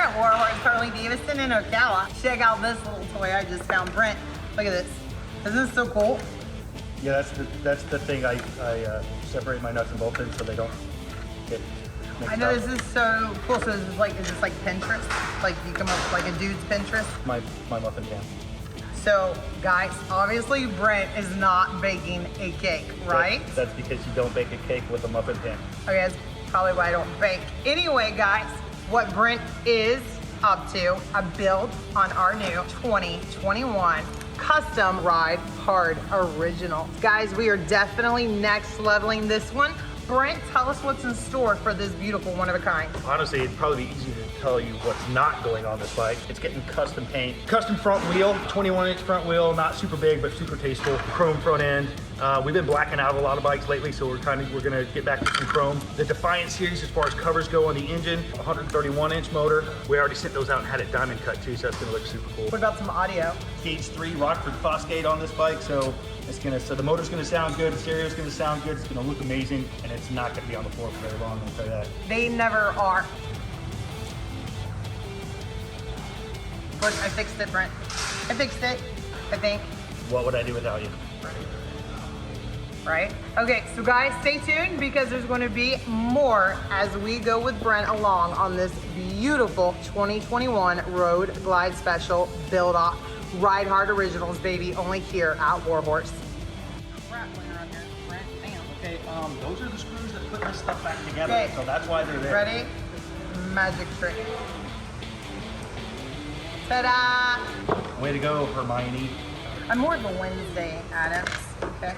at War Horse Harley-Davidson in Ocala. Check out this little toy I just found. Brent, look at this. Isn't this so cool? Yeah, that's the thing I separate my nuts and bolts in so they don't get mixed I know up. this is so cool. So is this like Pinterest? Like you come up with like a dude's Pinterest? My Muffin Pan. So guys, obviously Brent is not baking a cake, right? That's because you don't bake a cake with a Muffin Pan. Okay, that's probably why I don't bake. Anyway, guys, what Brent is up to, a build on our new 2021 custom ride hard original. Guys, we are definitely next leveling this one. Brent, tell us what's in store for this beautiful one of a kind. Honestly, it'd probably be easier to tell you what's not going on this bike. It's getting custom paint. Custom front wheel, 21-inch front wheel, not super big, but super tasteful. Chrome front end. We've been blacking out a lot of bikes lately, so we're gonna get back to some chrome. The Defiant series, as far as covers go on the engine, 131-inch motor. We already sent those out and had it diamond cut too, so that's gonna look super cool. What about some audio? Gauge 3 Rockford Fosgate on this bike, so the motor's gonna sound good, the stereo's gonna sound good, it's gonna look amazing, and it's not gonna be on the floor for very long, I'll tell you that. They never are. Look, I fixed it, Brent. I fixed it, I think. What would I do without you? Right? Okay, so guys, stay tuned because there's going to be more as we go with Brent along on this beautiful 2021 Road Glide Special Build Off Ride Hard Originals, baby, only here at War Horse. Okay, those are the screws that put this stuff back together, Okay. so that's why they're there. Ready? Magic trick. Ta-da! Way to go, Hermione. I'm more of a Wednesday Addams, okay?